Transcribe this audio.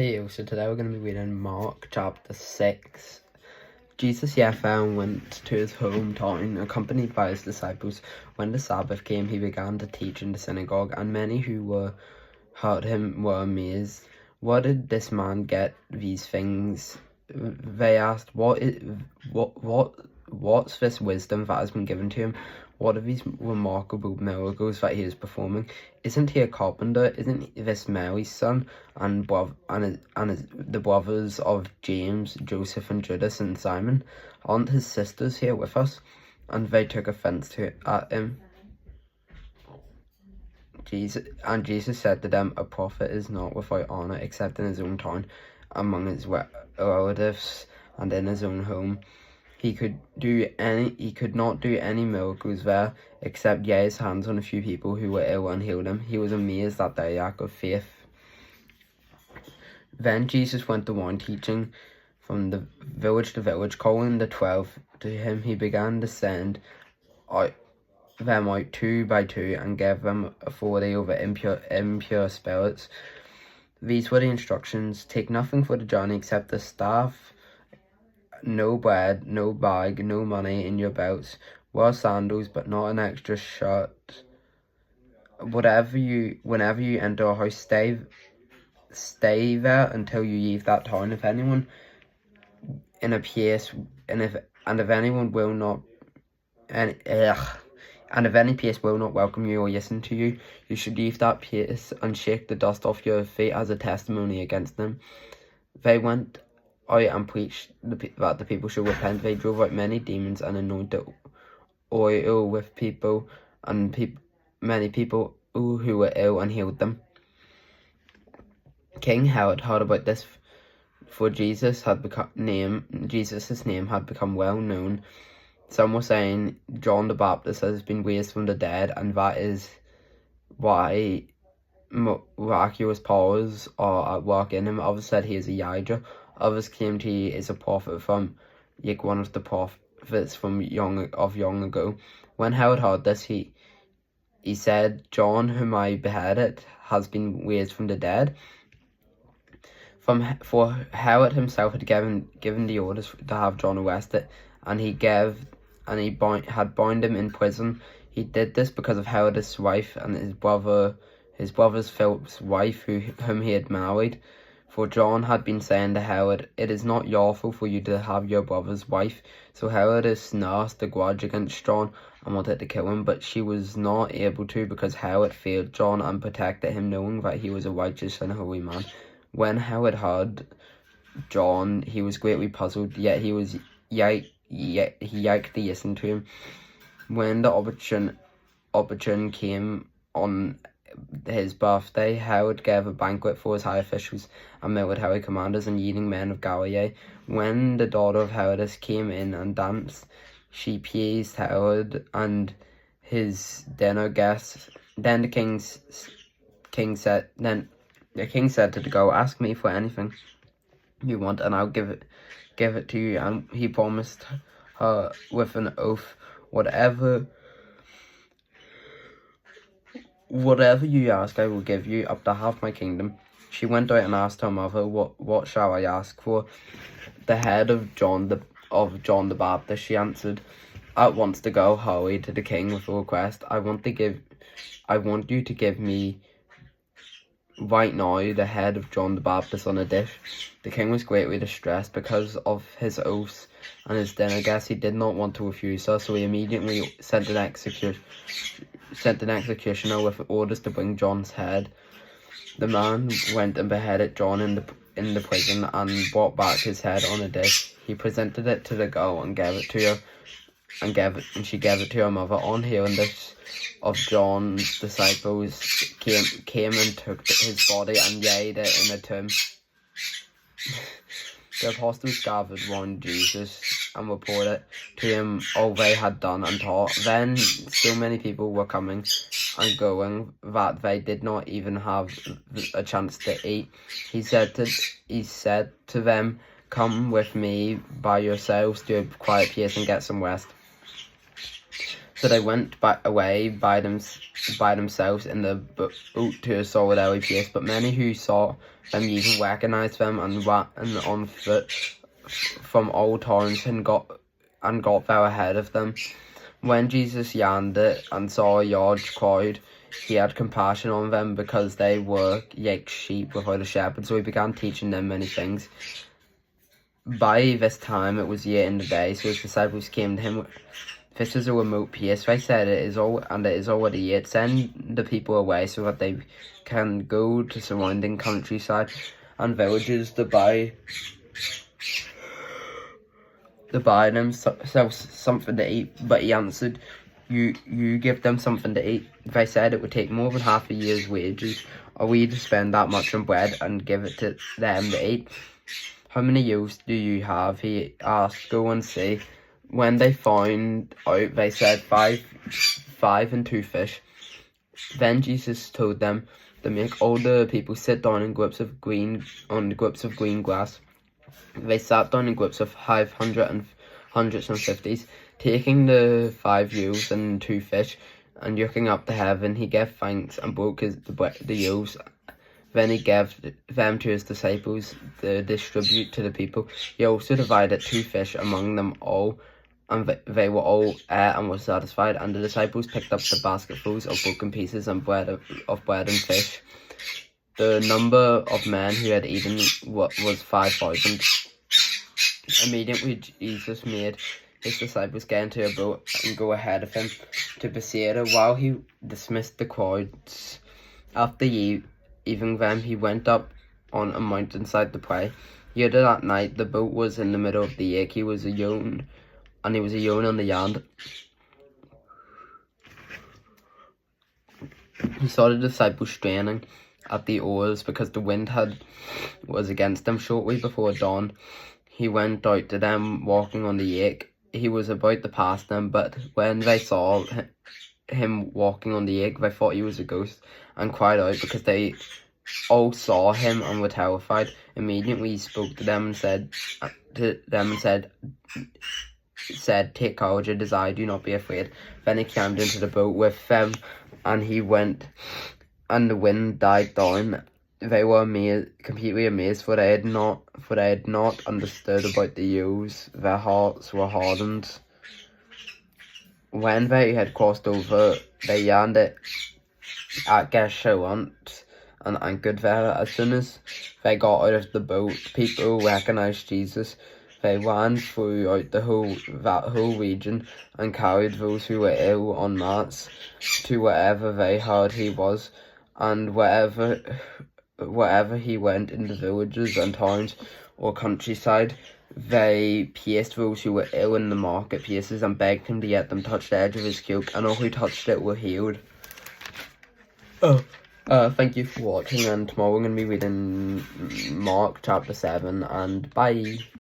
Hey, so today we're going to be reading Mark chapter 6. Jesus fell and went to his hometown, accompanied by his disciples. When the Sabbath came, he began to teach in the synagogue, and many who heard him were amazed. Where did this man get these things? They asked. What's this wisdom that has been given to him? What are these remarkable miracles that he is performing? Isn't he a carpenter? Isn't this Mary's son, and the brothers of James, Joseph, and Judas, and Simon? Aren't his sisters here with us? And they took offense at him. Jesus said to them, "A prophet is not without honor except in his own town, among his relatives, and in his own home." He could not do any miracles there, except lay his hands on a few people who were ill and heal them. He was amazed at their lack of faith. Then Jesus went on teaching from the village to village, calling the 12 to him. He began to send them out 2 by 2 and gave them authority over impure spirits. These were the instructions: take nothing for the journey except a staff, no bread, no bag, no money in your belts. Wear sandals, but not an extra shirt. Whenever you enter a house, stay there until you leave that town. If anyone in a place, and if anyone will not, and if any place will not welcome you or listen to you, you should leave that place and shake the dust off your feet as a testimony against them. They went out and preached that the people should repent. They drove out many demons and anointed oil with people and many people who were ill and healed them. King Herod heard about this, for Jesus' name had become well known. Some were saying John the Baptist has been raised from the dead, and that is why miraculous powers are at work in him. Others said he is Elijah. Others claimed he is a prophet from one of the prophets from long ago. When Herod heard this, he said, "John, whom I beheaded, has been raised from the dead." For Herod himself had given the orders to have John arrested, and he had bound him in prison. He did this because of Herod's wife and his brother's Philip's wife, whom he had married. For John had been saying to Herod, "It is not lawful for you to have your brother's wife." So Herod nursed a grudge against John and wanted to kill him, but she was not able to, because Herod feared John and protected him, knowing that he was a righteous and holy man. When Herod heard John, he was greatly puzzled, yet he liked to listen to him. When the opportune came on his birthday, Herod gave a banquet for his high officials and military commanders and leading men of Galilee. When the daughter of Herodes came in and danced, she pleased Herod and his dinner guests. Then the king said to the girl, "Ask me for anything you want, and I'll give it to you." And he promised her with an oath, Whatever you ask, I will give you, up to half my kingdom." She went out and asked her mother, What shall I ask for?" "The head of John the Baptist," she answered. At once the girl hurried to the king with a request. I want you to give me right now the head of John the Baptist on a dish." The king was greatly distressed because of his oaths and his dinner guests. He did not want to refuse her, so he immediately sent an executioner with orders to bring John's head. The man went and beheaded John in the prison and brought back his head on a dish. He presented it to the girl and gave it to her, and she gave it to her mother. On hearing this of John's disciples came and took his body and laid it in a tomb. The apostles gathered round Jesus and reported to him all they had done and taught. Then so many people were coming and going that they did not even have a chance to eat. He said to them, "Come with me by yourselves to a quiet place and get some rest." So they went away by themselves in the boat to a solitary place. But many who saw them even recognised them and ran on foot from old towns and got well ahead of them. When Jesus landed and saw a large crowd, he had compassion on them because they were like sheep without a shepherd, so he began teaching them many things. By this time it was late in the day, so his disciples came to him. This is a remote place, they said, it is already late. Send the people away so that they can go to surrounding countryside and villages to buy themselves something to eat. But he answered, you give them something to eat. They said, it would take more than half a year's wages are we to spend that much on bread and give it to them to eat. How many youths do you have? He asked. Go and see. When they found out, they said, five and 2 fish. Then Jesus told them to make all the people sit down in groups of green grass. They sat down in groups of 500 and hundreds and fifties. Taking the 5 eels and 2 fish, and looking up to heaven, he gave thanks and broke the eels. Then he gave them to his disciples to distribute to the people. He also divided 2 fish among them all, and they were all ate and were satisfied. And the disciples picked up the basketfuls of broken pieces and bread and fish. The number of men who had eaten was 5,000. Immediately Jesus made his disciples get into a boat and go ahead of him to Bethsaida while he dismissed the crowds. After evening them, he went up on a mountainside to pray. Later that night, the boat was in the middle of the lake. He was alone on the land. He saw the disciples straining at the oars because the wind was against them. Shortly before dawn, he went out to them walking on the lake. He was about to pass them, but when they saw him walking on the lake, they thought he was a ghost and cried out because they all saw him and were terrified. Immediately he spoke to them and said, "Take courage, it is I, do not be afraid." Then he climbed into the boat with them, and he went, and the wind died down. They were completely amazed, for they had not understood about the eels. Their hearts were hardened. When they had crossed over, they landed at Gennesaret and anchored there. As soon as they got out of the boat, people recognized Jesus. They ran throughout that whole region and carried those who were ill on mats to wherever they heard he was, and wherever he went in the villages and towns or countryside, they placed those who were ill in the marketplaces and begged him to let them touch the edge of his cloak, and all who touched it were healed. Thank you for watching, and tomorrow we're going to be reading Mark chapter 7, and bye.